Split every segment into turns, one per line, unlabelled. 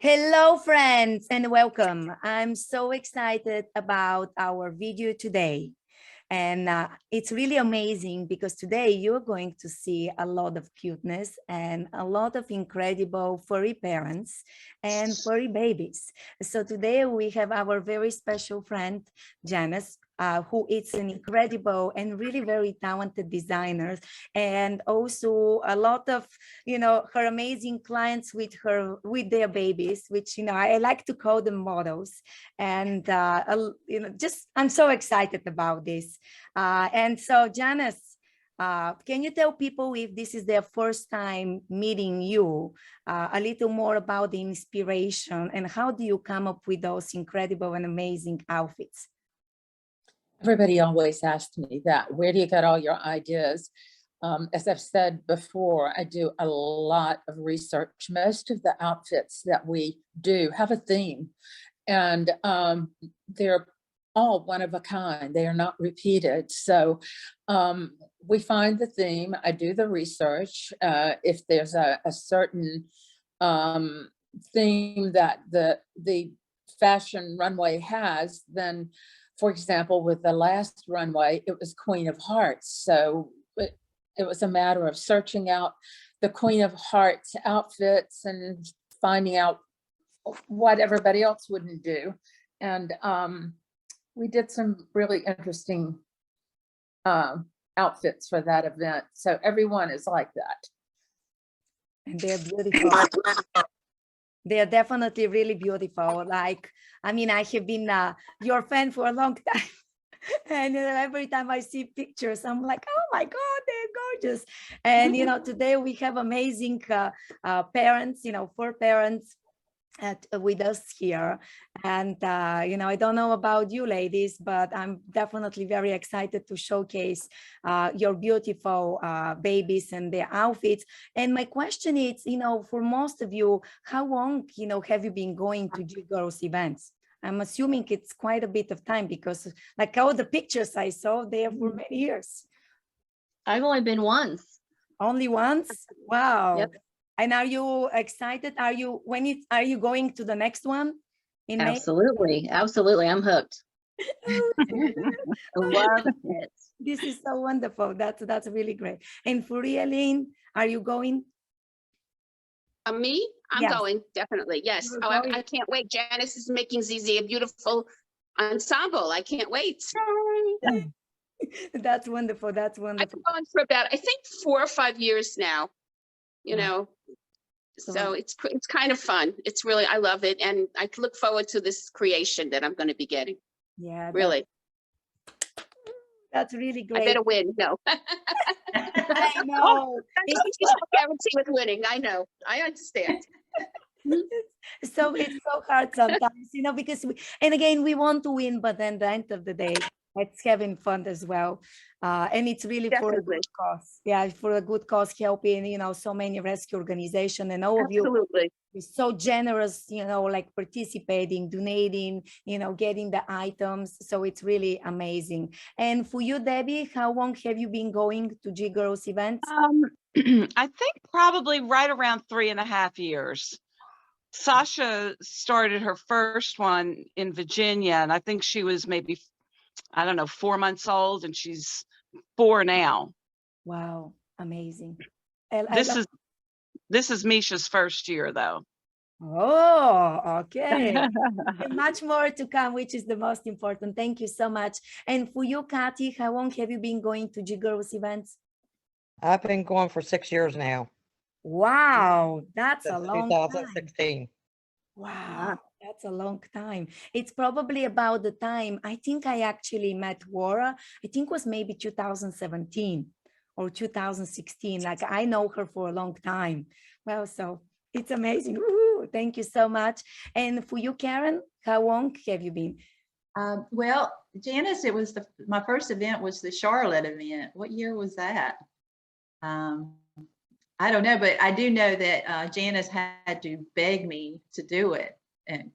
Hello, friends, and welcome. I'm so excited about our video today. And it's really amazing because today you're going to see a lot of cuteness and a lot of incredible furry parents and furry babies. So today we have our very special friend, Janice, who is an incredible and really very talented designer, and also a lot of, her amazing clients with their babies, which, I like to call them models. And, just I'm so excited about this. And so, Janice, can you tell people, if this is their first time meeting you, a little more about the inspiration and how do you come up with those incredible and amazing outfits?
Everybody always asks me that. Where do you get all your ideas? As I've said before, I do a lot of research. Most of the outfits that we do have a theme, and they're all one of a kind. They are not repeated. So we find the theme, I do the research. If there's a certain theme that the fashion runway has, then, for example, with the last runway, it was Queen of Hearts. So it was a matter of searching out the Queen of Hearts outfits and finding out what everybody else wouldn't do. And we did some really interesting outfits for that event. So everyone is like that.
And they're beautiful. They are definitely really beautiful. Like, I mean, I have been your fan for a long time. And every time I see pictures, I'm like, oh my God, they're gorgeous. And, today we have amazing parents, four parents with us here. And, I don't know about you ladies, but I'm definitely very excited to showcase your beautiful babies and their outfits. And my question is, for most of you, how long, have you been going to G-Girls events? I'm assuming it's quite a bit of time because like all the pictures I saw there for many years.
I've only been once.
Only once? Wow.
Yep.
And are you excited? Are you going to the next one in May?
Absolutely. Absolutely. I'm hooked. Love it.
This is so wonderful. That's really great. And for Eileen, are you going?
Me? I'm
Yes.
going, definitely. Yes.
You're
Oh,
going.
I can't wait. Janice is making ZZ a beautiful ensemble. I can't wait.
That's wonderful. That's
I've
wonderful.
been going for about, I think, 4 or 5 years now, So it's kind of fun. It's really, I love it. And I look forward to this creation that I'm going to be getting.
Yeah.
Really.
That's really great.
I better win. No.
I know.
There's no guarantee with winning. I know. I understand.
So it's so hard sometimes, because and again, we want to win, but then at the end of the day, it's having fun as well. And it's really for a good cause. Yeah, for a good cause, helping, so many rescue organizations, and all of you
Absolutely.
are so generous, like participating, donating, getting the items. So it's really amazing. And for you, Debbie, how long have you been going to G-Girls events?
I think probably right around 3.5 years. Sasha started her first one in Virginia, and I think she was maybe, I don't know, 4 months old, and she's 4 now.
Wow, amazing.
This is Misha's first year, though.
Oh, okay. And much more to come, which is the most important. Thank you so much. And for you, Kathy, how long have you been going to G-Girls events?
I've been going for 6 years now.
Wow, that's a long time.
2016.
Wow, that's a long time. It's probably about the time, I think I actually met Wara, I think it was maybe 2017 or 2016. Like, I know her for a long time. Well, so it's amazing. Woo-hoo. Thank you so much. And for you, Karen, how long have you been?
Well, Janice, it was my first event was the Charlotte event. What year was that? I don't know, but I do know that Janice had to beg me to do it. And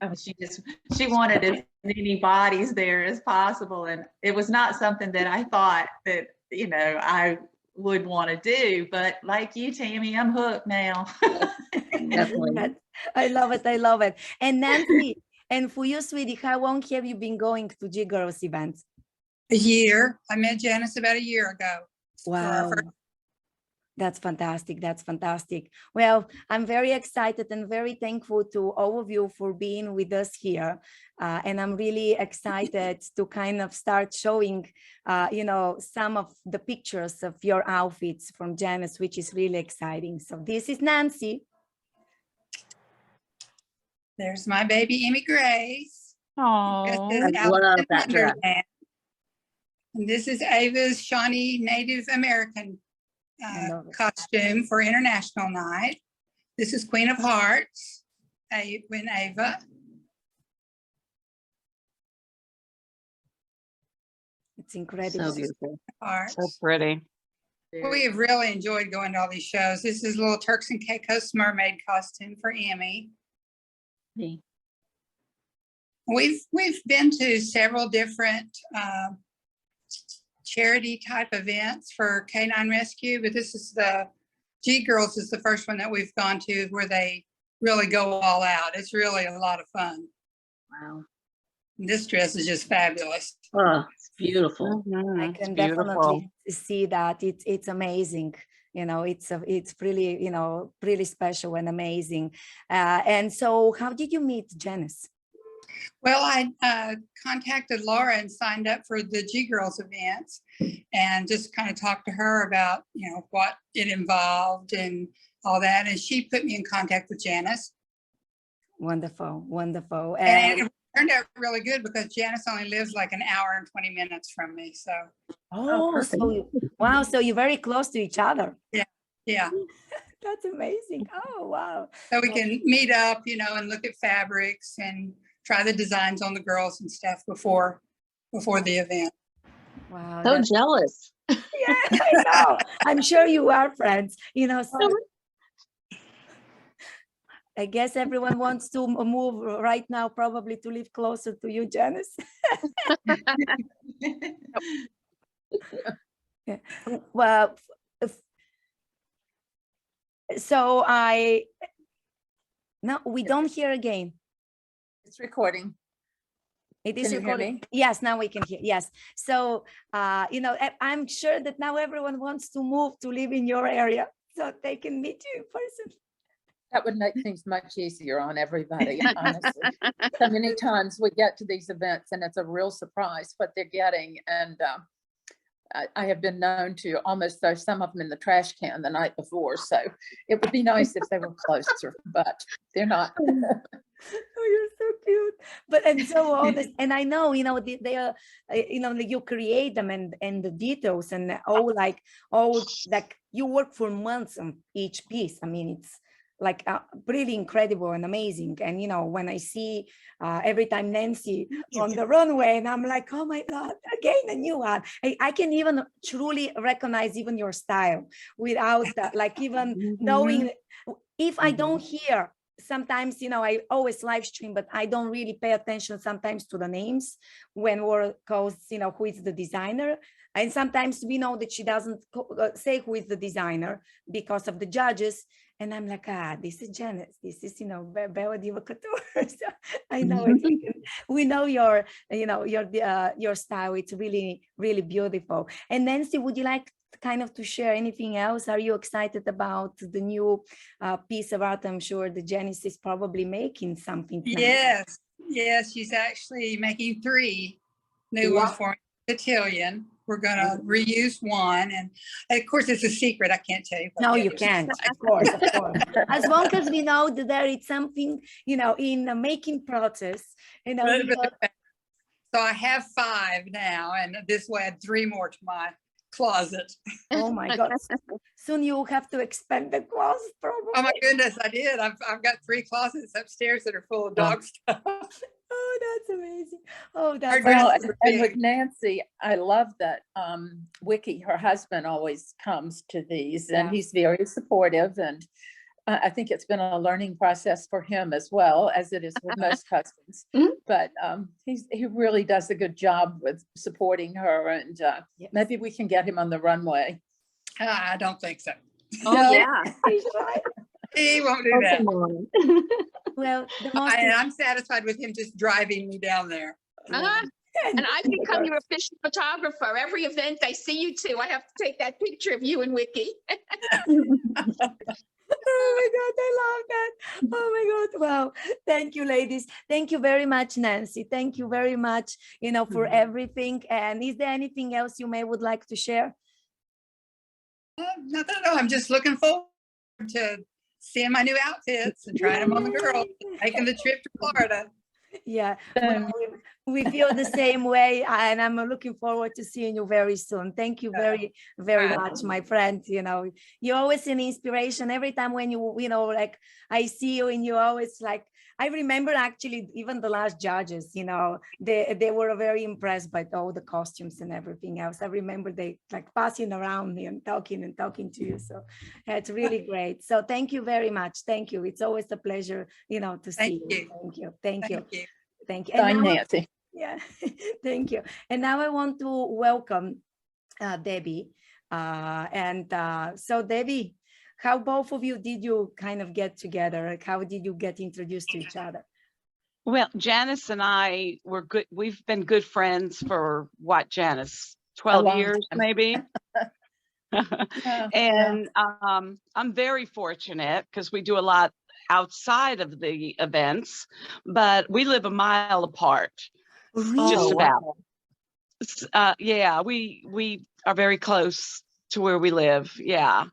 she wanted as many bodies there as possible. And it was not something that I thought that, I would want to do, but like you, Tammy, I'm hooked now.
Definitely.
I love it. I love it. And Nancy, and for you, sweetie, how long have you been going to G-Girls events?
A year. I met Janice about a year ago. for our
Wow.
first-
That's fantastic. That's fantastic. Well, I'm very excited and very thankful to all of you for being with us here. And I'm really excited to kind of start showing, some of the pictures of your outfits from Janice, which is really exciting. So this is Nancy.
There's my baby, Emmy Grace.
Oh,
This is
I love
Alice in
that dress.
Wonderland. And this is Ava's Shawnee Native American
I love it.
costume for International Night. This is Queen of Hearts, when Ava.
It's incredible.
So beautiful.
Hearts.
so pretty.
We have really enjoyed going to all these shows. This is a little Turks and Caicos mermaid costume for Emmy.
Me.
We've been to several different charity type events for Canine Rescue, but this is the G-Girls is the first one that we've gone to where they really go all out. It's really a lot of fun.
Wow.
This dress is just fabulous.
Oh, it's beautiful.
I
It's
can
beautiful.
definitely see that it's amazing. It's really, really special and amazing. And so how did you meet Janice?
Well, I contacted Laura and signed up for the G-Girls events and just kind of talked to her about, what it involved and all that. And she put me in contact with Janice.
Wonderful, wonderful.
And it turned out really good because Janice only lives like an hour and 20 minutes from me. So,
perfect.
Wow, so you're very close to each other.
yeah.
That's amazing. Oh, wow.
So we can meet up, and look at fabrics and try the designs on the girls and stuff before the event.
Wow.
So jealous.
Yeah, I know. I'm sure you are friends, so I guess everyone wants to move right now, probably to live closer to you, Janice. Yeah. Well, so no, we don't hear again.
It's recording.
It is
Can you hear
recording.
me?
Yes, now we can hear. Yes. So, I'm sure that now everyone wants to move to live in your area so they can meet you in person.
That would make things much easier on everybody, honestly. So many times we get to these events and it's a real surprise what they're getting. And I have been known to almost throw some of them in the trash can the night before. So it would be nice if they were closer, but they're not.
Oh, you're so cute. But and so honest. And I know, they are, you create them and the details and like you work for months on each piece. I mean, it's like really incredible and amazing. And when I see every time Nancy on the runway, and I'm like, oh my God, again a new one. I can even truly recognize even your style without like even knowing. If I don't hear, sometimes I always live stream, but I don't really pay attention sometimes to the names when we're called, who is the designer. And sometimes we know that she doesn't say who is the designer because of the judges. And I'm like, this is Janice. This is, Belle Diva Couture. So I know it. We know your style. It's really, really beautiful. And Nancy, would you like kind of to share anything else? Are you excited about the new piece of art? I'm sure the Janice is probably making something. Now.
Yes, she's actually making 3 new ones for Cotillion. We're gonna reuse one, and of course it's a secret. I can't tell you.
No, you can't. Of course. As long as we know that there is something, in the making process.
So I have 5 now, and this will add 3 more to my closet.
Oh my God! Soon you will have to expand the closet, probably.
Oh my goodness, I did. I've got 3 closets upstairs that are full of dog stuff.
Oh, that's amazing. Oh, that's
Well, and with Nancy, I love that Wiki, her husband, always comes to these and he's very supportive. And I think it's been a learning process for him as well, as it is with most husbands. But he really does a good job with supporting her. And maybe we can get him on the runway.
I don't think so.
Oh, yeah.
He's right.
He won't do
Oh,
that.
come on.
Well, the most
I'm satisfied with him just driving me down there.
Uh-huh. And I've become
important-
your official photographer. Every event I see you to, I have to take that picture of you and Wiki.
Oh my God, I love that. Oh my God. Wow. Thank you, ladies. Thank you very much, Nancy. Thank you very much, for everything. And is there anything else you may would like to share?
Nothing at all. I'm just looking forward to seeing my new outfits and trying them on the girls, making the trip to Florida.
Yeah, well, we feel the same way, and I'm looking forward to seeing you very soon. Thank you very, very much, my friend. You're always an inspiration. Every time when like I see you, and you always like, I remember actually even the last judges, they were very impressed by all the costumes and everything else. I remember they like passing around me and talking to you. So it's really great. So thank you very much. Thank you. It's always a pleasure, to see you. Thank you. Thank you.
Thank you.
Thank you.
Bye,
And now,
Nancy.
yeah, thank you. And now I want to welcome Debbie. So Debbie, how both of you did you kind of get together? Like, how did you get introduced to each other?
Well, Janice and I were good. We've been good friends for what, Janice? 12
long
years,
time.
maybe.
Yeah,
And I'm very fortunate because we do a lot outside of the events, but we live a mile apart, just
Really?
about. Yeah, we are very close to where we live. Yeah.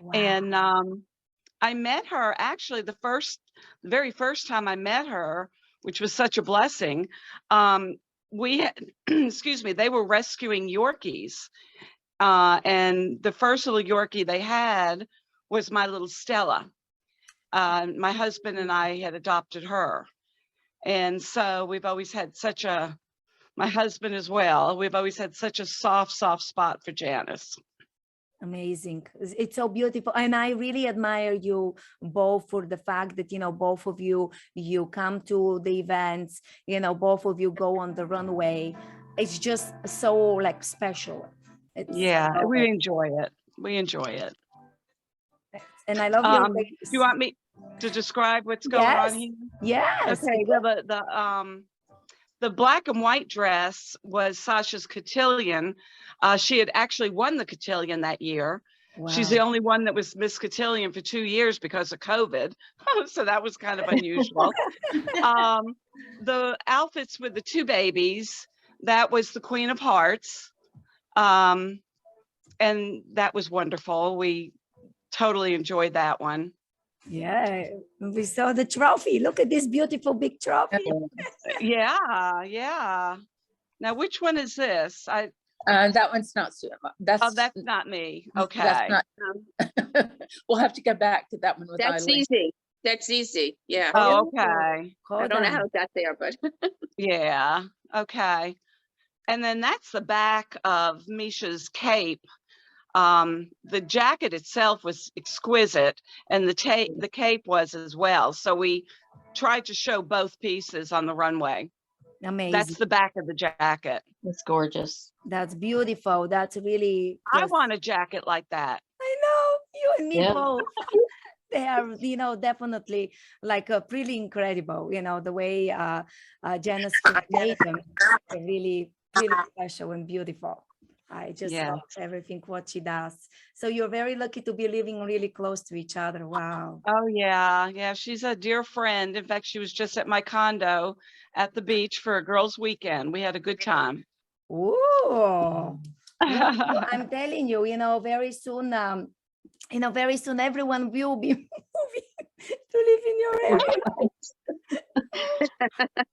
Wow.
And I met her actually the very first time I met her, which was such a blessing. We had, excuse me, they were rescuing Yorkies. And the first little Yorkie they had was my little Stella. My husband and I had adopted her. And so we've always had my husband as well, we've always had such a soft spot for Janice.
Amazing. It's so beautiful. And I really admire you both for the fact that, both of you come to the events, both of you go on the runway. It's just so like special.
Yeah, we enjoy it. We enjoy it.
And I love your
Do you want me to describe what's going on here?
Yes.
Okay. Well, the black and white dress was Sasha's cotillion. She had actually won the cotillion that year.
Wow.
She's the only one that was Miss Cotillion for 2 years because of COVID. So that was kind of unusual. The outfits with the two babies, that was the Queen of Hearts. And that was wonderful. We totally enjoyed that one.
Yeah, we saw the trophy. Look at this beautiful big trophy.
Yeah. Now, which one is this?
that one's not.
Oh, that's not me. Okay.
That's not. We'll have to go back to that one with
That's
Eileen.
easy. That's easy. Yeah.
Oh, okay.
I don't know how it got there, but
Yeah. Okay. And then that's the back of Misha's cape. The jacket itself was exquisite, and the cape was as well. So we tried to show both pieces on the runway.
Amazing.
That's the back of the jacket.
It's gorgeous.
That's beautiful. That's really.
I want a jacket like that.
I know, you and me
Yeah.
both. They are, definitely like really incredible. The way Janice made them, they're really, really special and beautiful. I just love everything what she does. So you're very lucky to be living really close to each other. Wow.
Oh yeah. She's a dear friend. In fact, she was just at my condo at the beach for a girls' weekend. We had a good time.
Ooh. I'm telling you, very soon, very soon everyone will be moving to live in your area.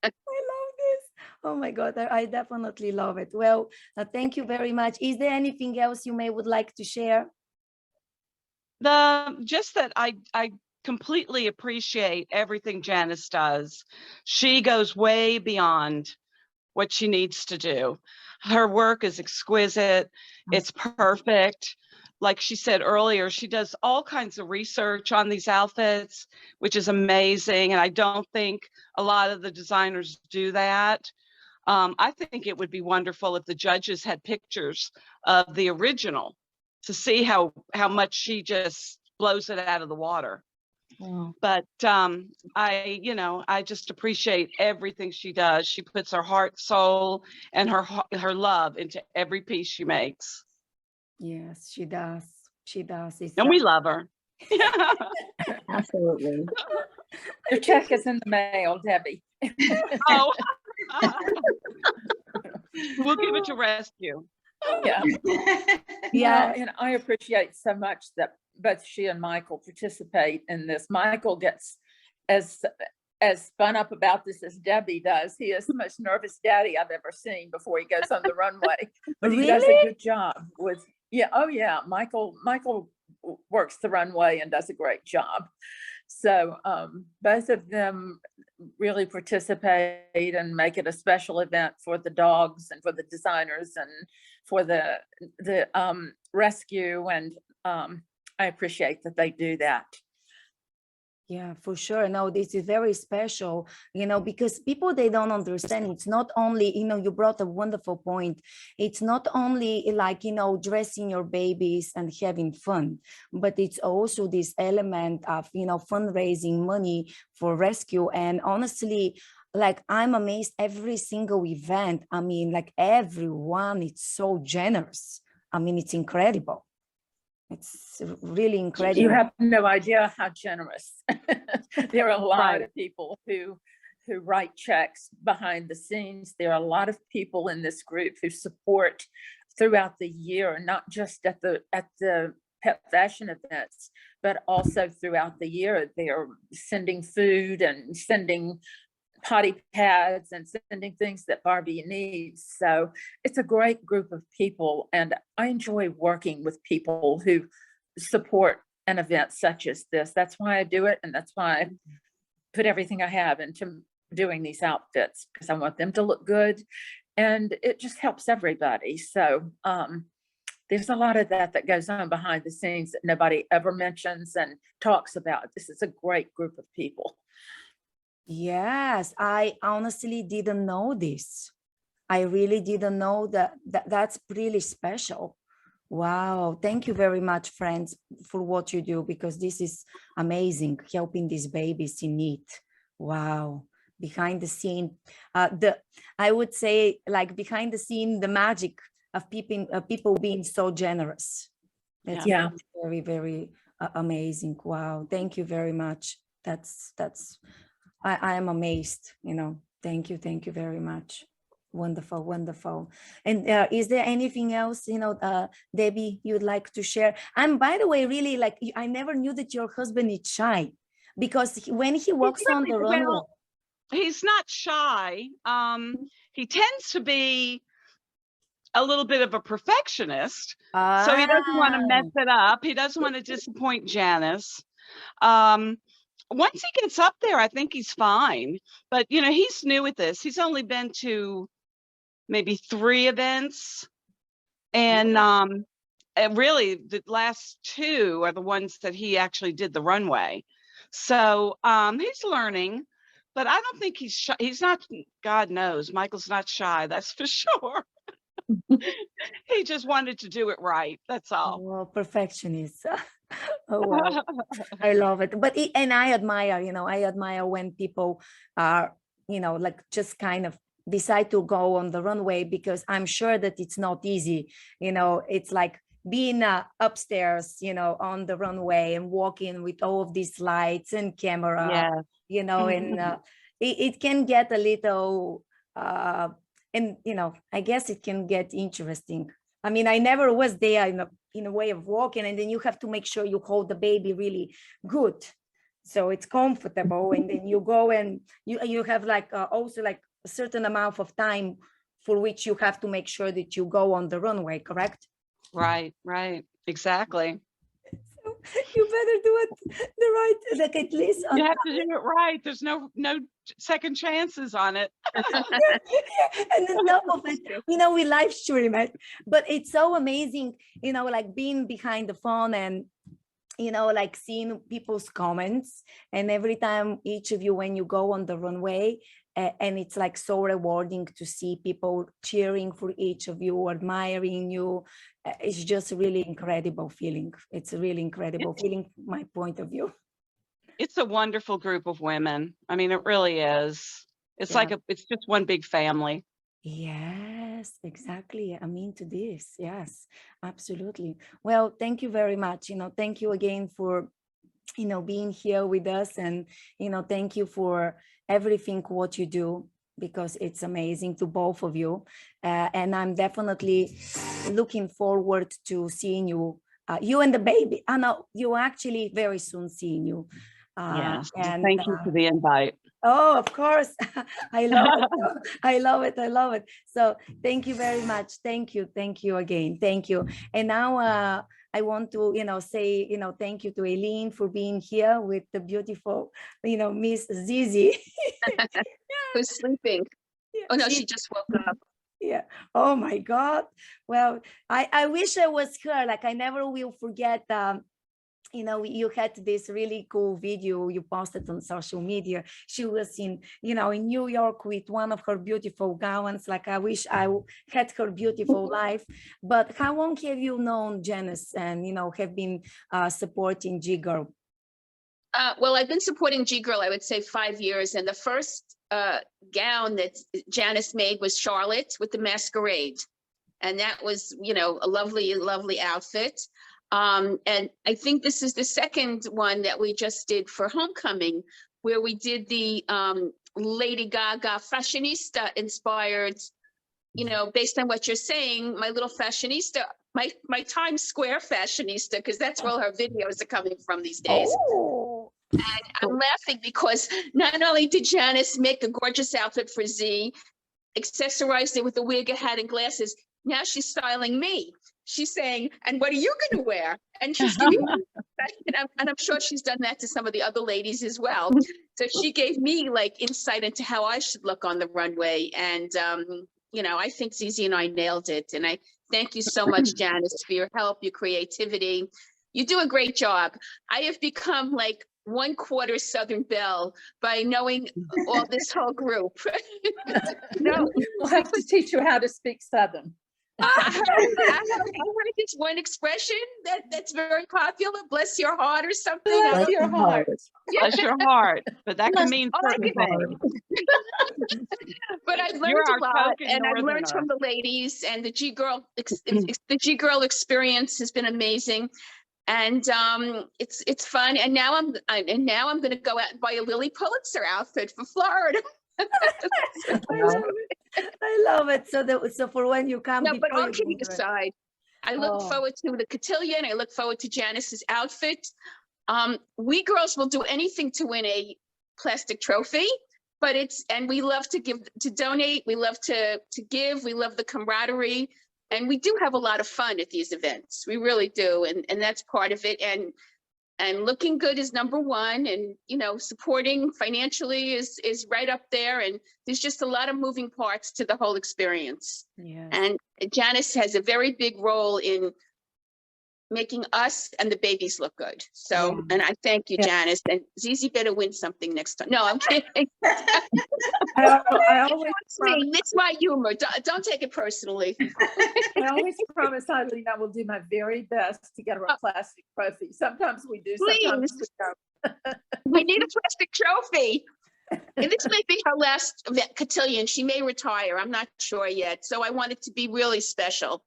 I love this. Oh my God, I definitely love it. Well, thank you very much. Is there anything else you would like to share?
Just that I completely appreciate everything Janice does. She goes way beyond what she needs to do. Her work is exquisite. It's perfect. Like she said earlier, she does all kinds of research on these outfits, which is amazing. And I don't think a lot of the designers do that. I think it would be wonderful if the judges had pictures of the original to see how much she just blows it out of the water.
Wow.
But I just appreciate everything she does. She puts her heart, soul, and her love into every piece she makes.
Yes, she does. She does. It's
And we love her.
Absolutely.
Your check is in the mail, Debbie.
Oh, we'll give it to rescue.
Yeah.
Yeah.
Well, and I appreciate so much that both she and Michael participate in this. Michael gets as spun up about this as Debbie does. He is the most nervous daddy I've ever seen before he goes on the runway. But he does a
Really?
good job with, oh yeah, Michael works the runway and does a great job. So both of them really participate and make it a special event for the dogs and for the designers and for the rescue. And I appreciate that they do that.
Yeah, for sure. No, this is very special, because people, they don't understand. It's not only, you brought a wonderful point. It's not only like, dressing your babies and having fun, but it's also this element of, fundraising money for rescue. And honestly, like, I'm amazed every single event. I mean, like, everyone, it's so generous. I mean, it's incredible. It's really incredible.
You have no idea how generous. There are a lot
Right.
of people who write checks behind the scenes. There are a lot of people in this group who support throughout the year, not just at the Pup Fashion events, but also throughout the year. They are sending food and sending potty pads and sending things that Barbie needs. So it's a great group of people, and I enjoy working with people who support an event such as this. That's why I do it, and that's why I put everything I have into doing these outfits, because I want them to look good, and it just helps everybody. So there's a lot of that goes on behind the scenes that nobody ever mentions and talks about. This is a great group of people.
Yes, I honestly didn't know this. I really didn't know that, that's really special. Wow. Thank you very much, friends, for what you do, because this is amazing, helping these babies in need. Wow. Behind the scene, I would say, like, behind the scene, the magic of people being so generous. That's
Yeah.
very, very amazing. Wow. Thank you very much. I am amazed, Thank you very much. Wonderful, wonderful. And is there anything else, Debbie, you'd like to share? And by the way, really, like, I never knew that your husband is shy, because when he walks on the runway.
Well, he's not shy. He tends to be a little bit of a perfectionist. So he doesn't want to mess it up. He doesn't want to disappoint Janice. Once he gets up there, I think he's fine. But, he's new at this. He's only been to maybe 3 events. And really, the last 2 are the ones that he actually did the runway. So he's learning. But I don't think he's shy. He's not, God knows, Michael's not shy, that's for sure. He just wanted to do it right. That's all.
Oh, perfectionist. Oh, wow. I love it. But and I admire when people are, like, just kind of decide to go on the runway, because I'm sure that it's not easy. It's like being upstairs, on the runway and walking with all of these lights and camera, and it can get a little, and, I guess it can get interesting. I mean, I never was there in a way of walking, and then you have to make sure you hold the baby really good, so it's comfortable. And then you go and you have like also like a certain amount of time for which you have to make sure that you go on the runway, correct?
Right, exactly.
So you better do it the right, like, at least
You have to do it right. There's no second chances on it.
And on top of it, we live stream it, but it's so amazing, like, being behind the phone and, like, seeing people's comments, and every time, each of you, when you go on the runway, and it's like so rewarding to see people cheering for each of you, admiring you. It's just a really incredible feeling. It's a really incredible feeling, my point of view.
It's a wonderful group of women. I mean, it really is. It's
Yeah.
like it's just one big family.
Yes, exactly. I'm into this. Yes, absolutely. Well, thank you very much. Thank you again for, being here with us, and, thank you for everything what you do, because it's amazing to both of you. And I'm definitely looking forward to seeing you, you and the baby. I know you actually very soon seeing you.
Yes.
And
Thank you for the invite.
oh, of course. I love it. I love it. I love it. So thank you very much. Thank you. Thank you again. Thank you. And now I want to, say, thank you to Eileen for being here with the beautiful, Miss Zizi.
Who's sleeping? Oh, no, she just woke up.
Yeah. Oh my God. Well, I wish I was her. Like, I never will forget, you had this really cool video you posted on social media. She was in New York with one of her beautiful gowns. Like, I wish I had her beautiful life. But how long have you known Janice and, have been supporting G-Girl?
Well, I've been supporting G-Girl, I would say 5 years. And the first gown that Janice made was Charlotte with the masquerade. And that was, a lovely, lovely outfit. And I think this is the second one that we just did for Homecoming, where we did the Lady Gaga fashionista inspired, based on what you're saying, my little fashionista, my Times Square fashionista, because that's where all her videos are coming from these days.
Oh.
And I'm laughing because not only did Janice make a gorgeous outfit for Z, accessorized it with a wig, a hat, and glasses, now she's styling me. She's saying, and what are you going to wear? And she's giving me, and I'm sure she's done that to some of the other ladies as well. So she gave me like insight into how I should look on the runway. And, I think Zizi and I nailed it. And I thank you so much, Janice, for your help, your creativity. You do a great job. I have become like 1/4 Southern Belle by knowing all this whole group.
We'll have to teach you how to speak Southern.
I heard this one expression that's very popular, bless your heart or something.
Bless your heart.
Bless your heart. But that can mean certain things.
But I've learned
You're
a
our
lot,
token
and I've learned
Northerner.
from the ladies, and the G-Girl experience has been amazing. And it's fun. And now I'm going to go out and buy a Lily Pulitzer outfit for Florida.
I love it. So for when you come.
No, but
before
all
you
kidding
go there.
aside, I look
Oh.
forward to the cotillion. I look forward to Janice's outfit. We girls will do anything to win a plastic trophy, but and we love to donate. We love to give. We love the camaraderie, and we do have a lot of fun at these events. We really do, and that's part of it. And looking good is number one, and supporting financially is right up there. And there's just a lot of moving parts to the whole experience.
Yes.
And Janice has a very big role in making us and the babies look good. So,
Yeah.
and I thank you, Janice. And Zizi better win something next time. No, I'm kidding.
I always
It's my humor. Don't take it personally.
I always promise Eileen I will do my very best to get her a plastic trophy. Sometimes we do, sometimes we don't.
We need a plastic trophy. And this may be her last cotillion. She may retire. I'm not sure yet. So I want it to be really special.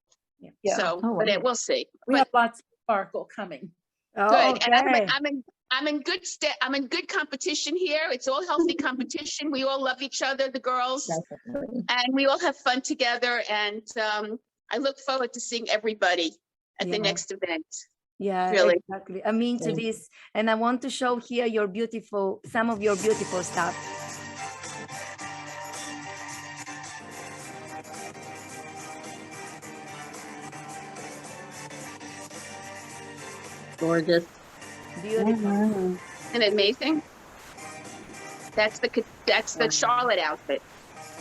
Yeah.
So, but we'll see.
We have lots of sparkle coming.
Oh,
Good.
okay.
And I'm in good I'm in good competition here. It's all healthy competition. We all love each other, the girls, and we all have fun together. And I look forward to seeing everybody at the next event.
Yeah,
Really.
exactly. I'm into this, and I want to show here some of your beautiful stuff.
Gorgeous.
Beautiful.
Isn't it amazing? That's the Charlotte outfit.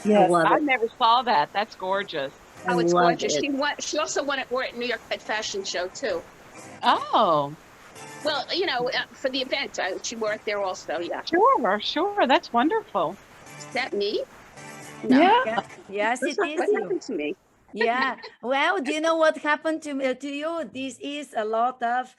I love
I
it.
never saw that. That's gorgeous.
Oh, it's
love
gorgeous.
it.
She also wore it at New York Pet Fashion Show too.
Oh,
Well, for the event, she wore it there also. Yeah.
sure. That's wonderful.
Is that me? No.
Yeah. Yes, it is
What
you.
happened to me?
Yeah. Well, do you know what happened to you? This is a lot of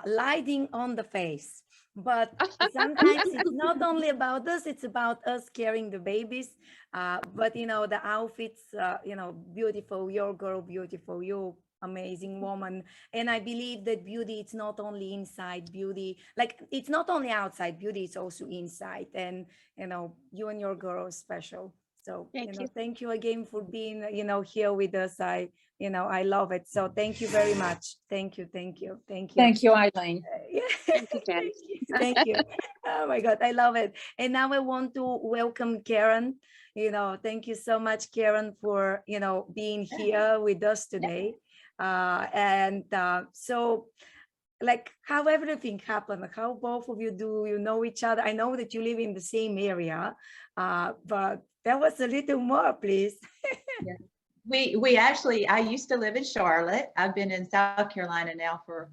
lighting on the face. but sometimes it's not only about us, it's about us carrying the babies. But you know, the outfits, you know, beautiful, your girl, beautiful, you amazing woman. And I believe that beauty, it's not only inside beauty, like it's not only outside beauty, it's also inside. And you know, you and your girl are special. So, you
Thank
know,
you.
thank you again for being, you know, here with us. You know, I love it. So thank you very much. Thank you, thank you, thank you.
Thank you, Eileen.
Yeah.
Thank you,
Thank
Janice.
you. Thank you. Oh my God, I love it. And now I want to welcome Karen. You know, thank you so much, Karen, for, you know, being here with us today. So like how everything happened, how both of you do you know each other? I know that you live in the same area, but tell us a little more, please.
We actually, I used to live in Charlotte. I've been in South Carolina now for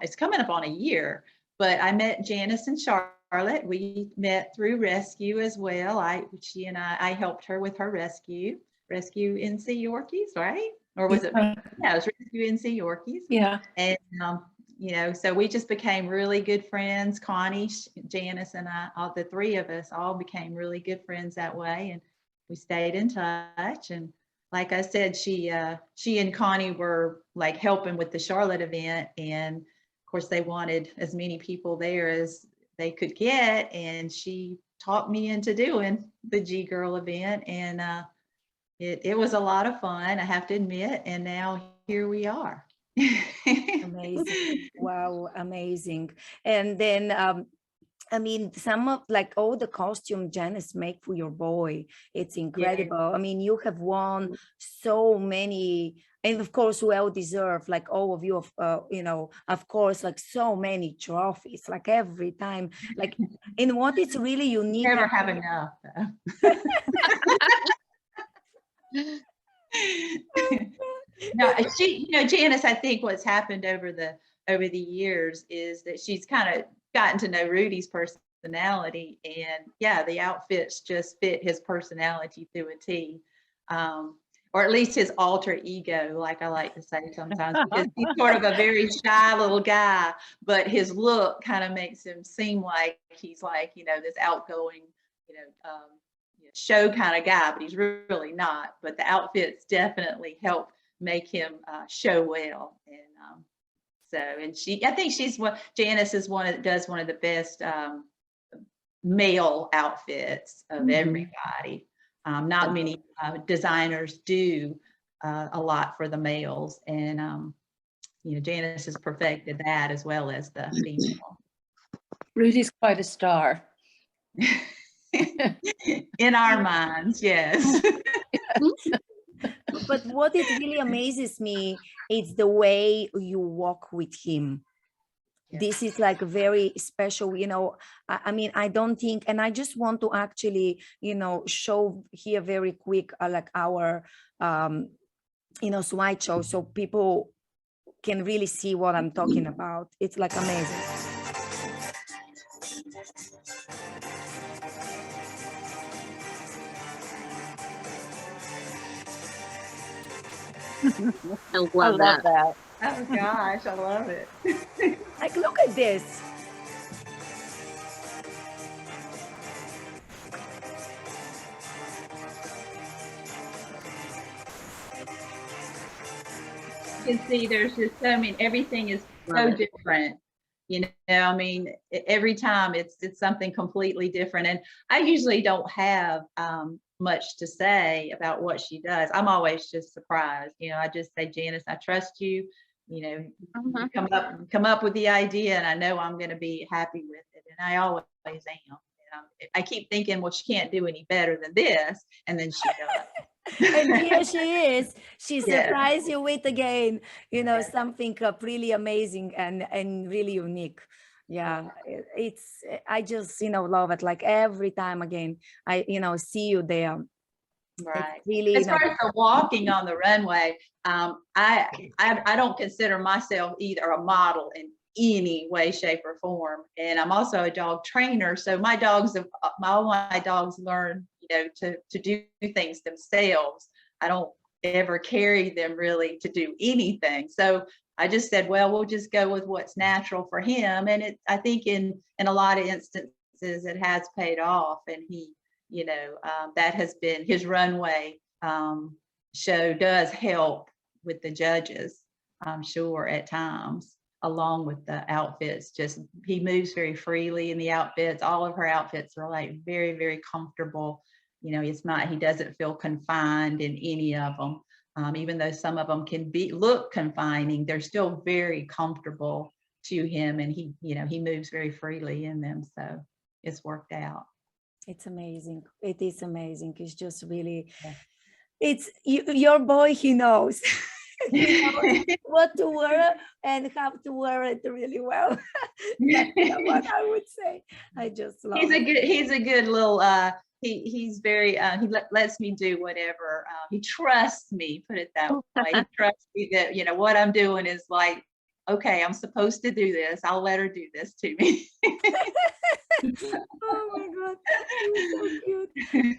it's coming up on a year, but I met Janice in Charlotte. We met through rescue as well. She and I helped her with her rescue NC Yorkies, right? Or was it? Yeah, it was rescue NC Yorkies.
Yeah.
And you know, so we just became really good friends. Connie, Janice, and I, all the three of us, all became really good friends that way, and we stayed in touch. And like I said, she and Connie were like helping with the Charlotte event, and of course they wanted as many people there as they could get, and she talked me into doing the G Girl event, and it was a lot of fun, I have to admit, and now here we are.
Amazing. Wow, amazing. And then I mean, some of like all the costume Janice make for your boy, it's incredible. I mean, you have won so many, and of course, well deserved. Like all of you, you know, of course, like so many trophies. Like every time, like, and what is really unique.
Never have enough. No, she, you know, Janice, I think what's happened over the years is that she's kind of gotten to know Rudy's personality, and yeah, the outfits just fit his personality to a T, or at least his alter ego, like I like to say sometimes, because he's sort of a very shy little guy, but his look kind of makes him seem like he's like, you know, this outgoing, you know, show kind of guy, but he's really not. But the outfits definitely help make him show well. And and I think Janice is does one of the best male outfits of everybody. Not many designers do a lot for the males, and you know, Janice has perfected that as well as the female.
Rudy's quite a star.
In our minds, yes.
But what it really amazes me is the way you walk with him. This is like very special, you know. I mean, I don't think, and I just want to actually, you know, show here very quick, like our, you know, slideshow, so people can really see what I'm talking about. It's like amazing.
I love that.
Oh gosh, I love it.
Like, look at this.
You can see there's just so, I mean, everything is so different. You know, I mean, every time it's something completely different. And I usually don't have much to say about what she does. I'm always just surprised. You know, I just say, Janice, I trust you. You know, you come up with the idea, and I know I'm going to be happy with it. And I always am. I keep thinking, well, she can't do any better than this, and then she does.
And here she is. She surprised you with again, you know, something really amazing and really unique. Yeah, I just, you know, love it. Like every time again, I, you know, see you there.
Right.
It's really,
as far as the walking on the runway, I don't consider myself either a model in any way, shape, or form. And I'm also a dog trainer. So my dogs, all my dogs learn, you know, to do things themselves. I don't ever carry them really to do anything. So I just said, well, we'll just go with what's natural for him. And I think in a lot of instances it has paid off. And he, that has been his runway show does help with the judges, I'm sure, at times, along with the outfits. Just he moves very freely in the outfits. All of her outfits are like very, very comfortable. He doesn't feel confined in any of them. Even though some of them can look confining, they're still very comfortable to him, and he moves very freely in them. So it's worked out.
It's amazing. It is amazing. It's just really, it's your boy, he knows. He knows what to wear and how to wear it really well. That's what I would say. I just love it.
He's a good little he's very he lets me do whatever. He trusts me, put it that way. He trusts me that what I'm doing is like, okay, I'm supposed to do this. I'll let her do this to me.
Oh my God, so cute.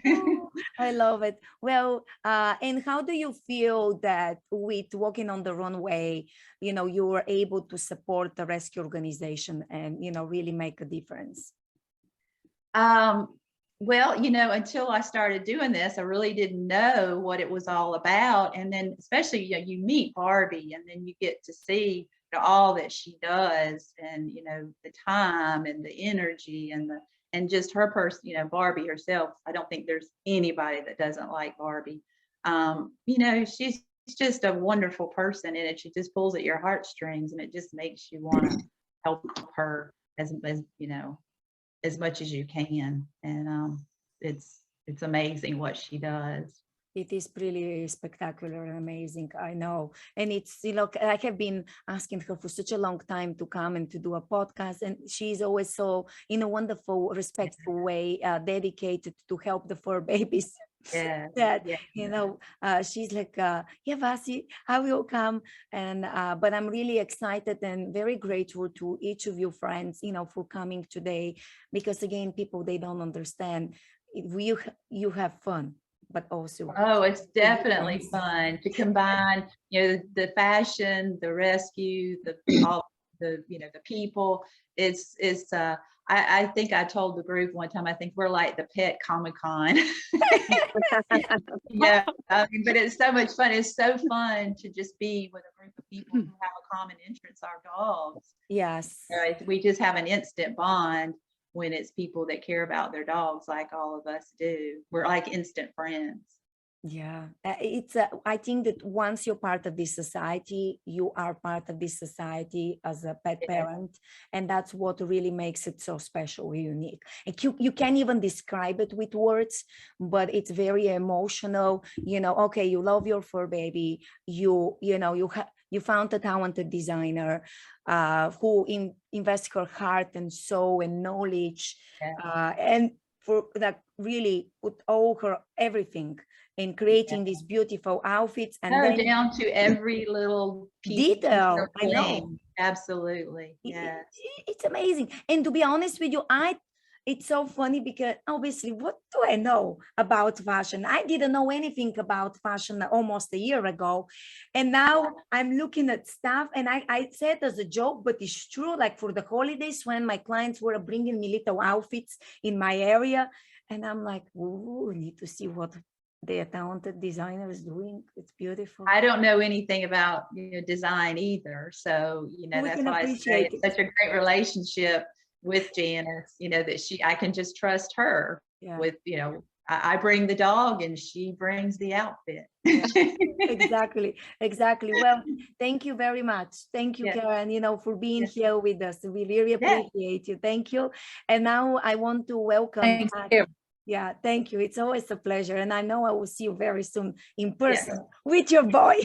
Oh, I love it. Well, and how do you feel that with walking on the runway, you were able to support the rescue organization and really make a difference?
Well, until I started doing this, I really didn't know what it was all about. And then especially, you meet Barbie and then you get to see all that she does, and, the time and the energy and just her person, Barbie herself. I don't think there's anybody that doesn't like Barbie. She's just a wonderful person, and she just pulls at your heartstrings, and it just makes you want to help her as much as you can. And it's amazing what she does.
It is really spectacular and amazing, I know. And it's, I have been asking her for such a long time to come and to do a podcast. And she's always so, in a wonderful, respectful way, dedicated to help the fur babies.
Yeah.
That, she's like, yeah, Vasi, I will come. And, but I'm really excited and very grateful to each of you friends, for coming today, because again, people, they don't understand. You have fun. But also,
it's definitely fun to combine, the fashion, the rescue, the people. I think I told the group one time, I think we're like the pet Comic-Con. Yeah, but it's so much fun. It's so fun to just be with a group of people who have a common interest, our dogs.
Yes.
We just have an instant bond when it's people that care about their dogs like all of us do. We're like instant friends.
Yeah, I think that once you're part of this society, you are part of this society as a pet parent, and that's what really makes it so special, unique. And you can't even describe it with words, but it's very emotional. Okay, you love your fur baby. You found a talented designer who invests her heart and soul and knowledge, and for that really put all her everything in creating these beautiful outfits, and then
down to every little
detail. I know.
Absolutely. Yes.
It's amazing. And to be honest with you, it's so funny because obviously, what do I know about fashion? I didn't know anything about fashion almost a year ago. And now I'm looking at stuff, and I said as a joke, but it's true. Like for the holidays, when my clients were bringing me little outfits in my area, and I'm like, ooh, I need to see what the talented designer is doing. It's beautiful.
I don't know anything about design either. So, that's why I say it's such a great relationship with Janice, that I can just trust her with, I bring the dog and she brings the outfit.
Exactly. Well, thank you very much. Thank you, Karen, for being here with us. We really appreciate you. Thank you. And now I want to welcome.
Thank you.
Yeah, thank you. It's always a pleasure. And I know I will see you very soon in person with your boy.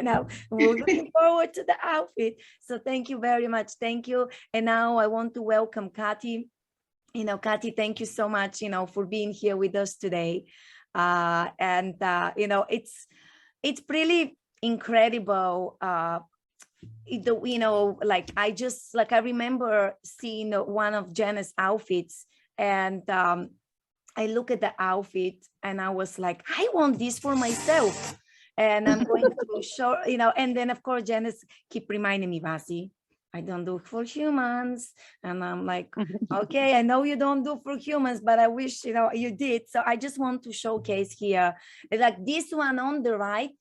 Now we're looking forward to the outfit. So thank you very much. Thank you. And now I want to welcome Kathy. Kathy, thank you so much, for being here with us today. It's really incredible. I remember seeing one of Janice's outfits, and I look at the outfit and I was like, I want this for myself. And I'm going to show, you know, and then of course, Janice keep reminding me, Vasi, I don't do for humans. And I'm like, okay, I know you don't do for humans, but I wish, you know, you did. So I just want to showcase here, like this one on the right,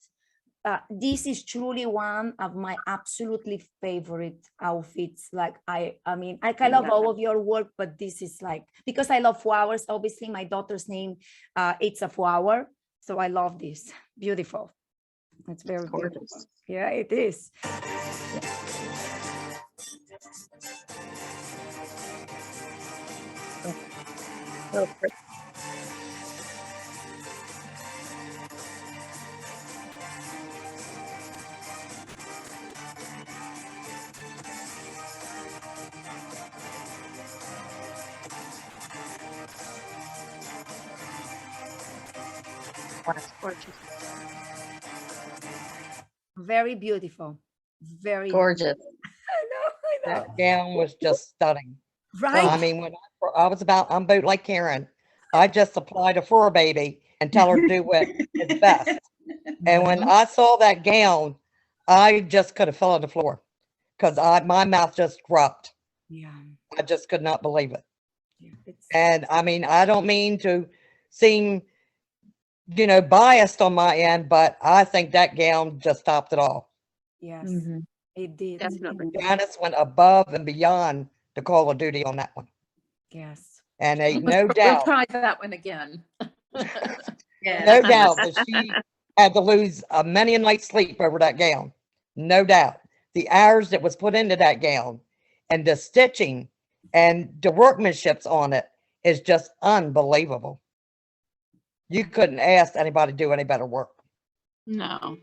this is truly one of my absolutely favorite outfits. Like I mean, I love all of your work, but this is like, because I love flowers, obviously my daughter's name, it's a flower. So I love this. Beautiful. It's very
Gorgeous.
beautiful. Yeah, it is.
So pretty. Wow, it's gorgeous.
Very beautiful. Very
Gorgeous.
I know.
That gown was just stunning.
Right?
I mean, when I was I'm about like Karen. I just applied a fur baby and tell her to do what is best. And when I saw that gown, I just could have fell on the floor because my mouth just dropped.
Yeah.
I just could not believe it.
Yeah, it's,
And I mean, I don't mean to seem, you know, biased on my end, but I think that gown just topped it all.
yes,
Mhm.
it did.
Definitely.
Janice went above and beyond the call of duty on that one.
Yes.
And no
We'll
doubt,
try that one again.
Yeah.
no doubt that she had to lose many a night's sleep over that gown. No doubt. The hours that was put into that gown and the stitching and the workmanships on it is just unbelievable. You couldn't ask anybody to do any better work.
No.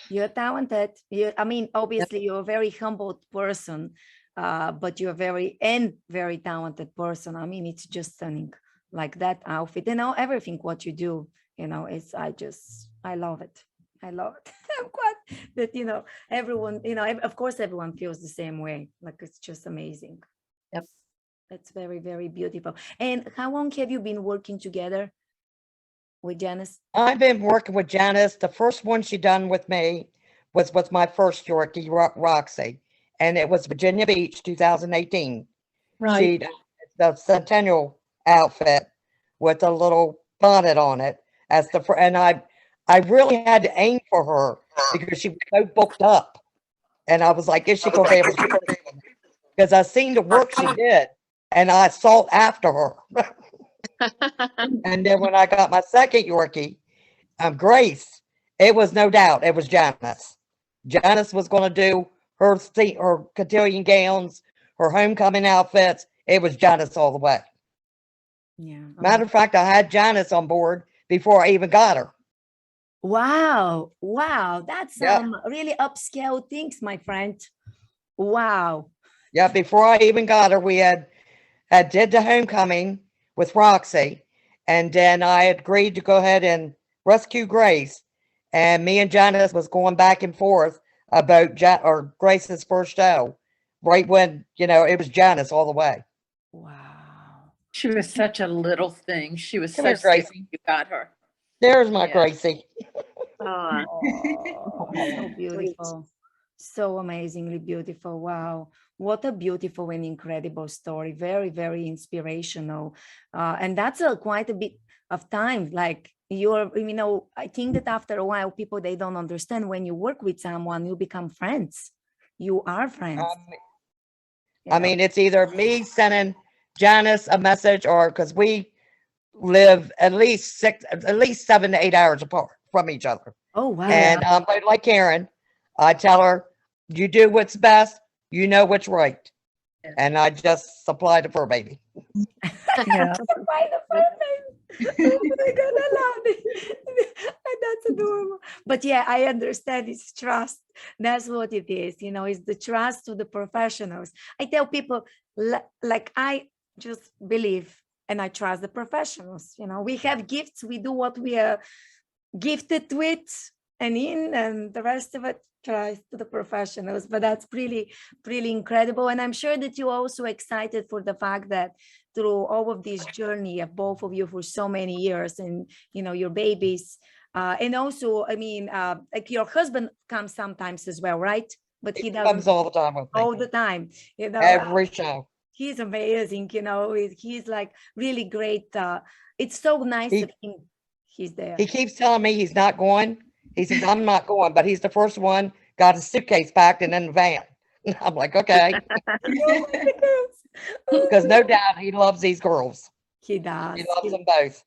You're talented. I mean, obviously, you're a very humble person, but you're very talented person. I mean, it's just stunning. Like that outfit, you know, everything what you do, you know, I love it. I love it. I'm glad that, you know, everyone, you know, of course, everyone feels the same way. Like, it's just amazing.
Yep.
It's very, very beautiful. And how long have you been working together with Janice?
I've been working with Janice. The first one she done with me was with my first Yorkie, Roxy, and it was Virginia Beach, 2018.
Right.
She did the centennial outfit with a little bonnet on it as and I really had to aim for her because she was so booked up, and I was like, is she gonna be able to? Because I seen the work she did, and I sought after her. And then when I got my second Yorkie, Grace, it was no doubt it was Janice. Janice was going to do her cotillion gowns, her homecoming outfits. It was Janice all the way.
Yeah.
Matter of fact, I had Janice on board before I even got her.
Wow. Wow. That's
Yeah.
some really upscale things, my friend. Wow.
Yeah, before I even got her, we had did the homecoming with Roxy, and then I agreed to go ahead and rescue Grace, and me and Janice was going back and forth about Grace's first show, right when, you know, it was Janice all the way.
Wow.
She was such a little thing. She was
Come
so
here, Gracie.
sweet. You got her.
There's my
Yeah.
Gracie.
Oh,
Oh, so beautiful. So amazingly beautiful. Wow. What a beautiful and incredible story. Very, very inspirational. And that's quite a bit of time. Like you know, I think that after a while, people, they don't understand when you work with someone, you become friends. You are friends.
I mean, it's either me sending Janice a message, or because we live at least 7 to 8 hours apart from each other.
Oh, wow.
And like Karen, I tell her, you do what's best, you know what's right. And I just supply the fur baby.
yeah.
Supply the fur baby. Oh my God, I love it. That's adorable. But yeah, I understand it's trust. That's what it is. You know, it's the trust to the professionals. I tell people, like, I just believe and I trust the professionals. You know, we have gifts, we do what we are gifted with and the rest of it tries to the professionals. But that's really, really incredible. And I'm sure that you're also excited for the fact that through all of this journey of both of you for so many years, and, you know, your babies, And also, I mean, like your husband comes sometimes as well, right? But he
He
doesn't
comes all the time with me,
all the time, you know.
every show.
He's amazing, you know. He's like really great. It's so nice
He-
of him. He's there.
He keeps telling me he's not going. He says, I'm not going, but he's the first one, got his suitcase packed and in the van. I'm like, okay, because no doubt he loves these girls.
He does.
He loves them both.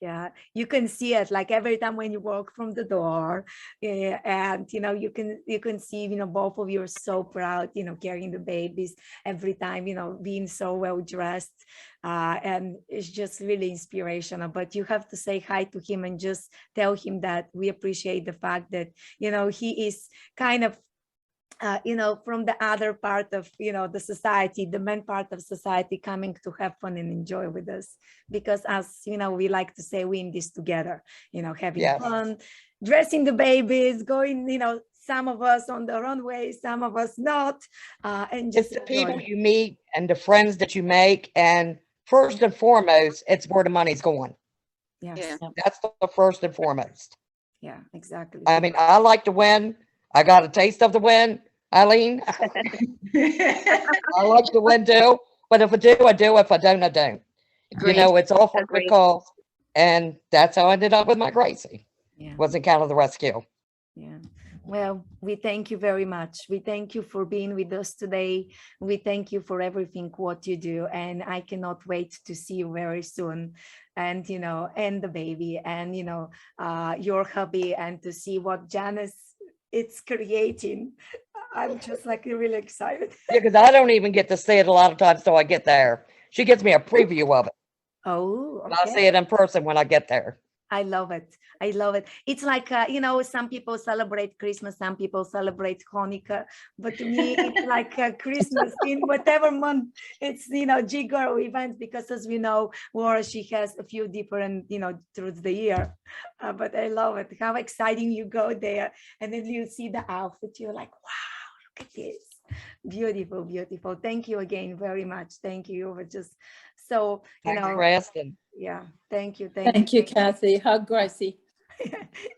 Yeah, you can see it like every time when you walk from the door, and you know you can see, you know, both of you are so proud, you know, carrying the babies every time, you know, being so well dressed, and it's just really inspirational. But you have to say hi to him and just tell him that we appreciate the fact that, you know, he is kind of you know, from the other part of, you know, the society, the main part of society, coming to have fun and enjoy with us. Because as you know, we like to say, we in this together, you know, having
Yes.
fun, dressing the babies, going, you know, some of us on the runway, some of us not, and
It's
just
the people
enjoy.
you meet and the friends that you make. And first and foremost, it's where the money's going.
Yes.
Yeah.
That's the first and foremost.
Yeah, exactly.
I mean, I like to win. I got a taste of the win, Eileen. I like to win too. But if I do, I do. If I don't, I don't. You
Agreed.
know, it's all for a good
Agreed.
cause. And that's how I ended up with my Gracie.
Yeah.
Was in Canada Rescue.
Yeah. Well, we thank you very much. We thank you for being with us today. We thank you for everything what you do. And I cannot wait to see you very soon. And, you know, and the baby and, you know, your hubby, and to see what Janice is creating. I'm just like really excited.
Yeah, because I don't even get to see it a lot of times till I get there. She gives me a preview of it.
Oh,
And I'll
okay.
see it in person when I get there.
I love it. I love it. It's like, you know, some people celebrate Christmas, some people celebrate Hanukkah, but to me, it's like Christmas in whatever month. It's, you know, G-Girl event, because as we know, Laura, she has a few different, you know, through the year. But I love it. How exciting you go there. And then you see the outfit. You're like, wow, look at this. Beautiful, beautiful. Thank you again very much. Thank you. You were just so, you
Thanks
know,
for asking.
yeah. Thank you.
Thank you, Kathy. Hug Gracie.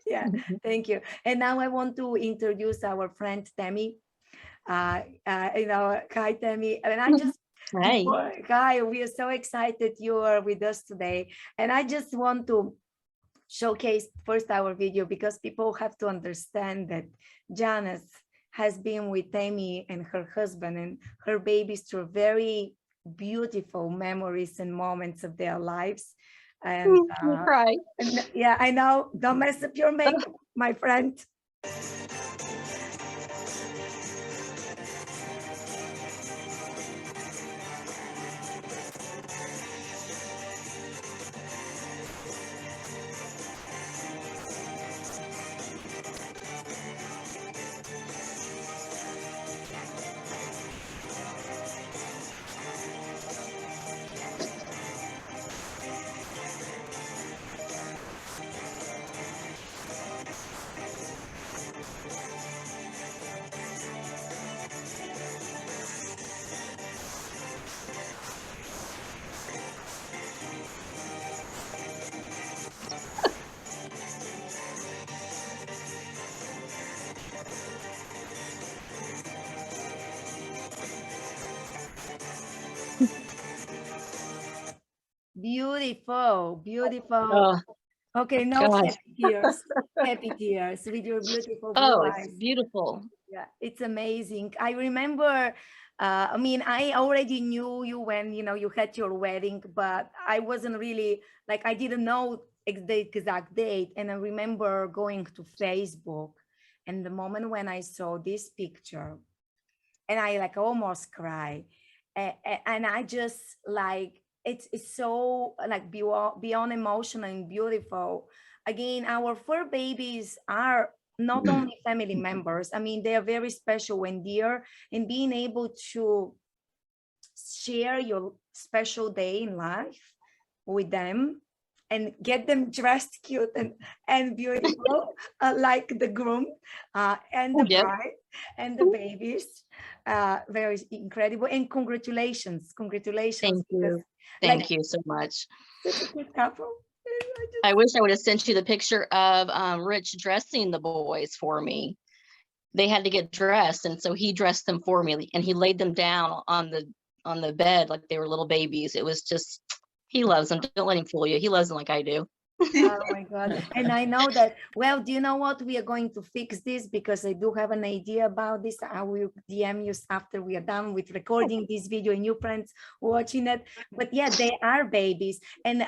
Yeah, thank you. And now I want to introduce our friend Tammy. You know, hi Tammy. And I just,
Hi.
Hi, we are so excited you are with us today. And I just want to showcase first our video, because people have to understand that Janice has been with Tammy and her husband and her babies through very beautiful memories and moments of their lives. And
Cry.
yeah, I know. Don't mess up your makeup, my friend. Beautiful, beautiful.
Oh,
Okay, no
God.
happy tears with your beautiful blue
Oh, it's
eyes.
beautiful.
Yeah, it's amazing. I remember, I mean, I already knew you when, you know, you had your wedding, but I wasn't really, like, I didn't know the exact date. And I remember going to Facebook, and the moment when I saw this picture, and I like almost cried. And I just like, it's so like beyond emotional and beautiful. Again, our fur babies are not only family members. I mean, they are very special and dear, and being able to share your special day in life with them and get them dressed cute and beautiful, like the groom and the
Yep.
bride and the babies. Very incredible. And congratulations.
Thank
Because,
you.
like,
Thank you so much.
such a good couple.
I wish I would have sent you the picture of Rich dressing the boys for me. They had to get dressed, and so he dressed them for me, and he laid them down on the bed like they were little babies. It was just, he loves them. Don't let him fool you. He loves them like I do.
Oh my God. And I know that, well, do you know what? We are going to fix this because I do have an idea about this. I will DM you after we are done with recording this video and you friends watching it. But yeah, they are babies. And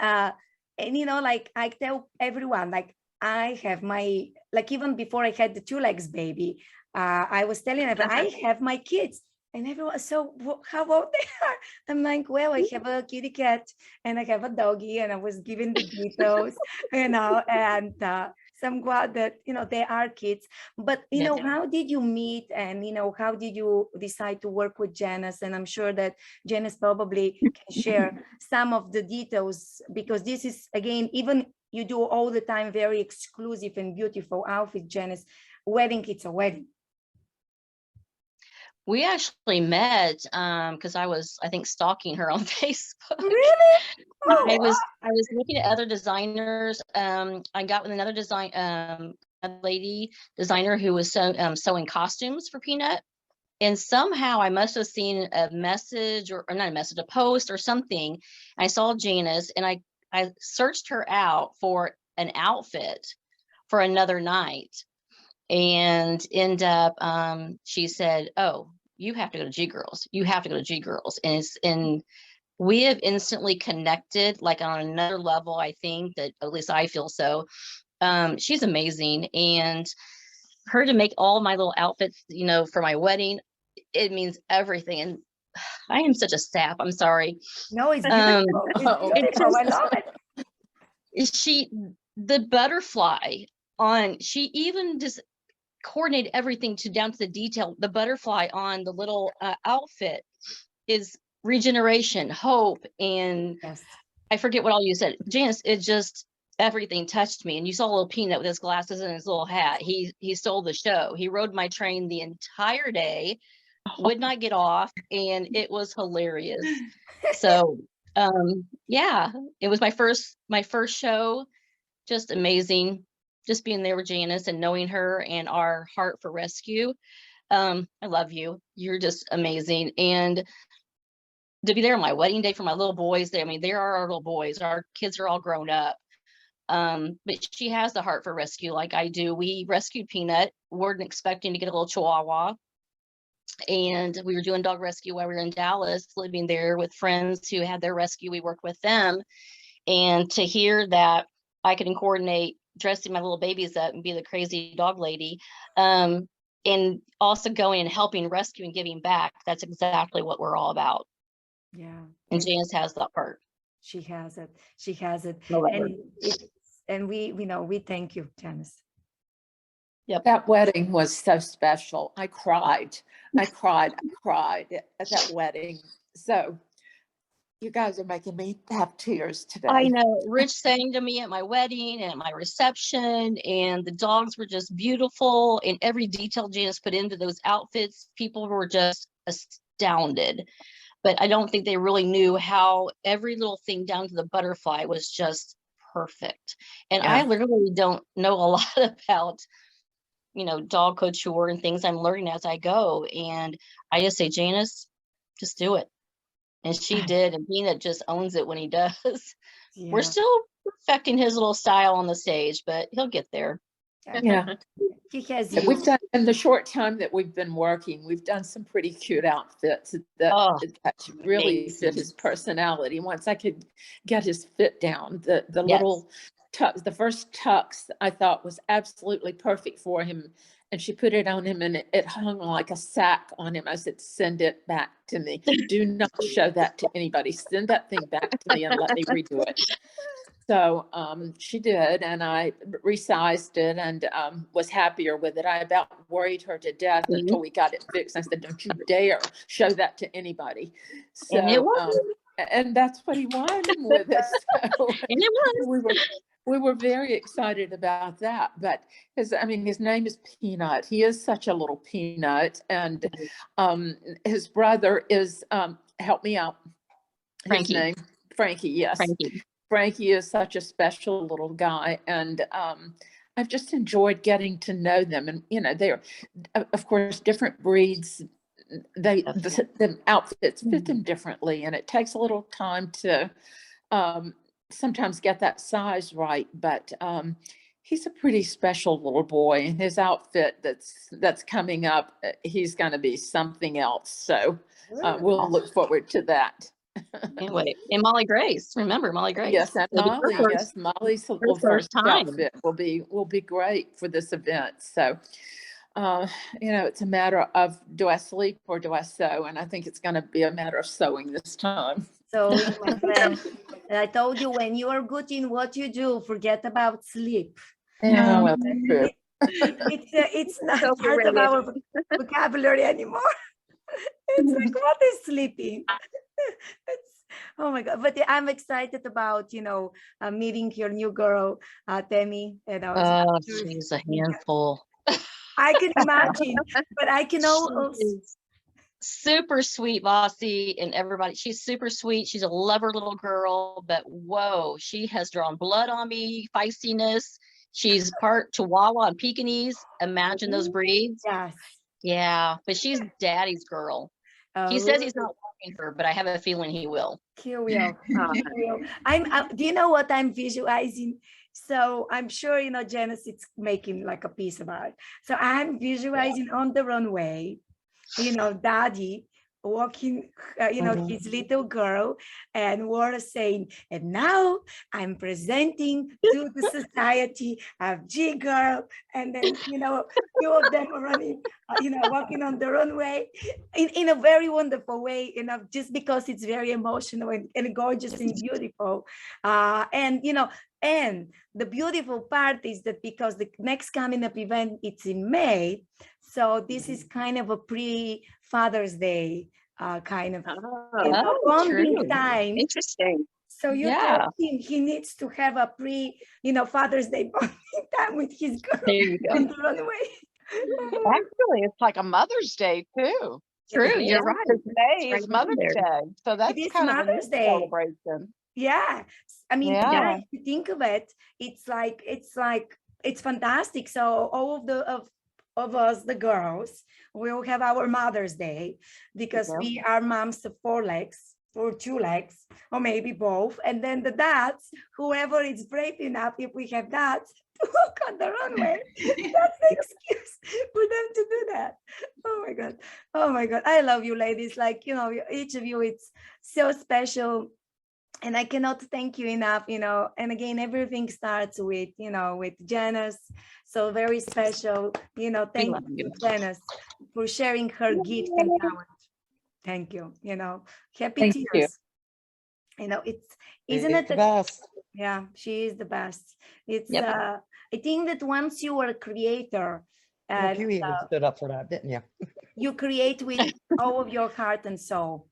you know, like I tell everyone, like I have my, like even before I had the 2 legs baby, I was telling everyone, I have my kids. And everyone, so how old they are? I'm like, well, I have a kitty cat and I have a doggy, and I was given the details, you know, and so I'm glad that, you know, they are kids. But, you know, how did you meet, and, you know, how did you decide to work with Janice? And I'm sure that Janice probably can share some of the details, because this is, again, even you do all the time very exclusive and beautiful outfit, Janice. Wedding, it's a wedding.
We actually met because I was, I think, stalking her on Facebook.
Really? Oh,
I was looking at other designers. I got with another lady designer who was sewing costumes for Peanut. And somehow I must have seen a message, or not a message, a post or something. I saw Janice, and I searched her out for an outfit for another night, and end up, she said, oh, you have to go to G Girls. You have to go to G Girls. And we have instantly connected, like on another level. I think that, at least I feel so. She's amazing. And her to make all my little outfits, you know, for my wedding, it means everything. And I am such a sap. I'm sorry.
no, it's beautiful. It's beautiful. I love it.
The butterfly she even just coordinated everything down to the detail. The butterfly on the little outfit is regeneration, hope, and
yes.
I forget what all you said, Janice. It just, everything touched me. And you saw a little Peanut with his glasses and his little hat. He stole the show. He rode my train the entire day, would not get off, and it was hilarious. So yeah, it was my first show. Just amazing, just being there with Janice and knowing her and our heart for rescue. I love you. You're just amazing. And to be there on my wedding day for my little boys, I mean, they are our little boys. Our kids are all grown up. But she has the heart for rescue like I do. We rescued Peanut. Weren't expecting to get a little Chihuahua. And we were doing dog rescue while we were in Dallas, living there with friends who had their rescue. We worked with them. And to hear that I could coordinate dressing my little babies up and be the crazy dog lady, and also going and helping rescue and giving back, that's exactly what we're all about.
Yeah.
And Janice has that part.
She has it. She has it.
November.
And we know, we thank you, Janice.
Yep. That wedding was so special. I cried at that wedding. So you guys are making me have tears today.
I know. Rich sang to me at my wedding and at my reception, and the dogs were just beautiful. And every detail Janice put into those outfits, people were just astounded. But I don't think they really knew how every little thing down to the butterfly was just perfect. And
Yeah.
I literally don't know a lot about, you know, dog couture and things. I'm learning as I go. And I just say, Janice, just do it. And she did. And Peanut just owns it when he does.
Yeah.
We're still perfecting his little style on the stage, but he'll get there.
Yeah.
He has
Yeah,
you.
we've done, in the short time that we've been working, we've done some pretty cute outfits that really fit his personality. Once I could get his fit down, the little tux, the first tux I thought was absolutely perfect for him. And she put it on him and it hung like a sack on him. I said, send it back to me. Do not show that to anybody. Send that thing back to me and let me redo it. So she did, and I resized it and was happier with it. I about worried her to death until we got it fixed. I said, don't you dare show that to anybody. So, and that's what he won with it. So
And it was.
We were very excited about that. But his name is Peanut. He is such a little peanut. And his brother is, help me out.
Frankie.
His name, Frankie, yes.
Frankie.
Frankie is such a special little guy, and I've just enjoyed getting to know them. And they're of course different breeds. The outfits fit them differently, and it takes a little time to sometimes get that size right. But he's a pretty special little boy, and his outfit that's coming up, he's going to be something else. So we'll look forward to that.
Anyway, and Molly Grace, remember Molly Grace?
Yes, and
It'll be her
Molly.
first-
Yes, Molly's
her
little
first
first
time.
outfit will be great for this event. So, it's a matter of, do I sleep or do I sew? And I think it's going to be a matter of sewing this time.
So, my friend, I told you, when you are good in what you do, forget about sleep.
Yeah, well, that's true.
It's not
So
part of
ready.
our vocabulary anymore. It's like, what is sleeping? Oh my God. But I'm excited about, meeting your new girl, Temi.
Oh, she's a handful.
I can imagine, but I can also.
She is super sweet, Vasi, and everybody. She's super sweet. She's a lover little girl, but whoa, she has drawn blood on me, feistiness. She's part Chihuahua and Pekingese. Imagine those breeds.
Yes.
Yeah, but she's daddy's girl. He says he's not walking her, but I have a feeling he will.
He will. He will. Do you know what I'm visualizing? So I'm sure, Janice, it's making like a piece about it. So I'm visualizing on the runway, Daddy walking, his little girl, and we're saying, and now I'm presenting to the society of G girl, and then two of them are running, walking on the runway in a very wonderful way, just because it's very emotional and gorgeous and beautiful, and the beautiful part is that because the next coming up event, it's in May, so this is kind of a pre-Father's Day kind of bonding time.
Interesting.
So you tell him he needs to have a Father's Day bonding time with his girl.
There you go.
On the runway.
Actually, it's like a Mother's Day too.
True, you're right.
Because May
It's
is
right
Mother's
there.
Day, so that's
is
kind of a
Mother's
neat
Day.
celebration.
Yeah, I mean,
Yeah.
if you think of it, it's fantastic. So all of us, the girls, will have our Mother's Day because we are moms of 4 legs or 2 legs, or maybe both. And then the dads, whoever is brave enough, if we have dads, to walk on the runway, that's the excuse for them to do that. Oh my God. Oh my God. I love you ladies. Like, each of you, it's so special. And I cannot thank you enough, and again, everything starts with, with Janice. So very special, thank you, Janice, for sharing her gift and talent. Thank you, happy
Thank
tears. Isn't it
the best?
Yeah, she is the best. It's,
Yep.
I think that once you are a creator,
Look, you
and
even stood up for that, didn't you?
you create with all of your heart and soul.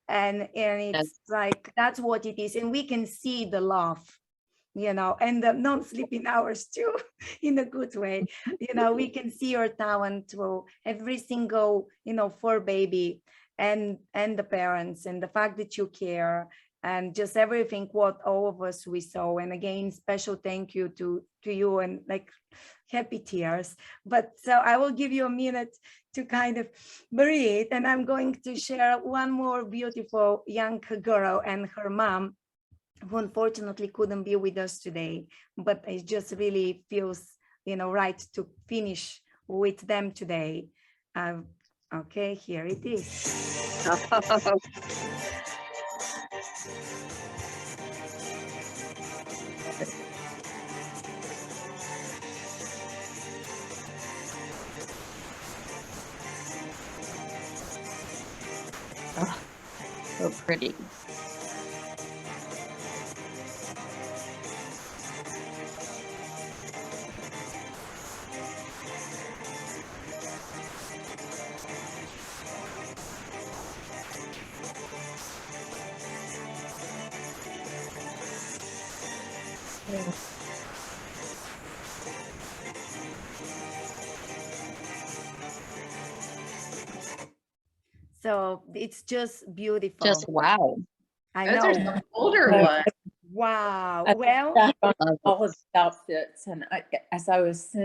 And it's like, that's what it is. And we can see the love, and the non-sleeping hours too, in a good way. We can see your talent through every single, fur baby and the parents, and the fact that you care, and just everything what all of us we saw. And again, special thank you to you, and like happy tears. But so I will give you a minute to kind of breathe, and I'm going to share one more beautiful young girl and her mom, who unfortunately couldn't be with us today, but it just really feels, right to finish with them today. Okay, here it is.
Oh, so pretty.
So it's just beautiful.
Just wow.
I
Those
know.
are some older ones.
Wow.
I
Well,
back on all of the outfits, and as I was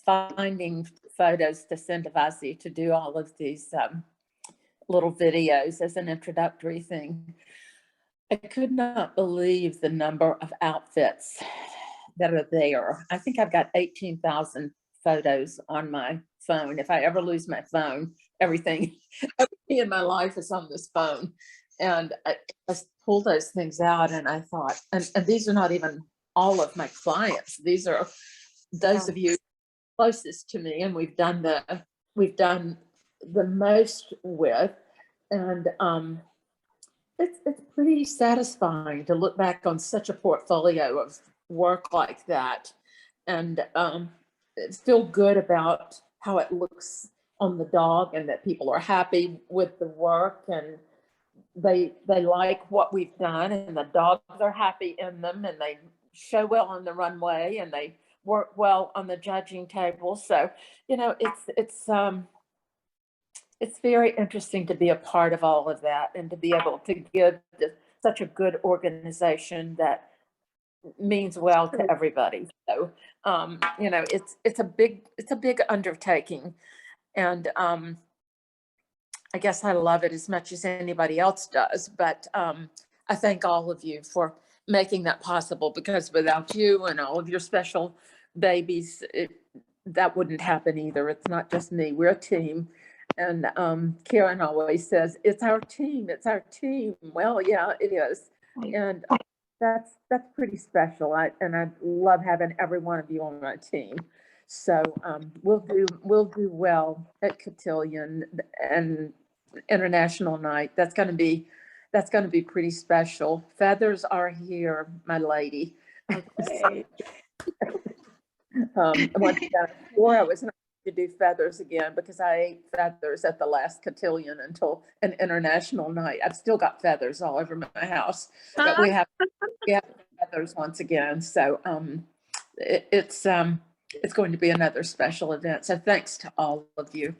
finding photos to send to Vasi to do all of these little videos as an introductory thing, I could not believe the number of outfits that are there. I think I've got 18,000 photos on my phone. If I ever lose my phone, everything in my life is on this phone. And I pulled those things out and I thought, and these are not even all of my clients. These are those of you closest to me, and we've done the most with. And it's pretty satisfying to look back on such a portfolio of work like that and feel good about how it looks on the dog and that people are happy with the work and they like what we've done and the dogs are happy in them and they show well on the runway and they work well on the judging table. So, you know, it's very interesting to be a part of all of that and to be able to give such a good organization that means well to everybody. So, you know, it's a big undertaking, and I guess I love it as much as anybody else does. But I thank all of you for making that possible, because without you and all of your special babies, that wouldn't happen either. It's not just me, we're a team. And Karen always says, it's our team, it's our team. Well, yeah, it is. And that's pretty special. I love having every one of you on my team. So we'll do well at Cotillion and International Night. That's going to be pretty special. Feathers are here, my lady.
okay.
I swore I was not going to do feathers again because I ate feathers at the last Cotillion until an International Night. I've still got feathers all over my house, but we have feathers once again. So it's going to be another special event. So thanks to all of you.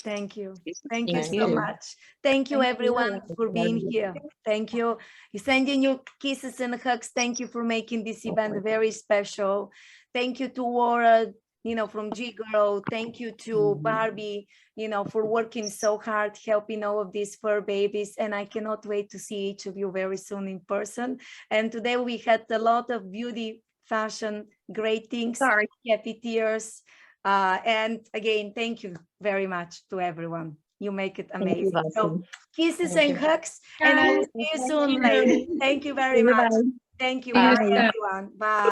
Thank you. Thank you so much. Thank you, everyone, for being here. Thank you. Sending you kisses and hugs. Thank you for making this event very special. Thank you to Laura, you know, from G Girl. Thank you to Barbie, you know, for working so hard, helping all of these fur babies. And I cannot wait to see each of you very soon in person. And today we had a lot of beauty, fashion, great things, happy tears. And again, thank you very much to everyone. You make it amazing. So kisses and hugs, and I will see you soon, ladies. Thank you very much. Thank you. Bye, everyone. Bye.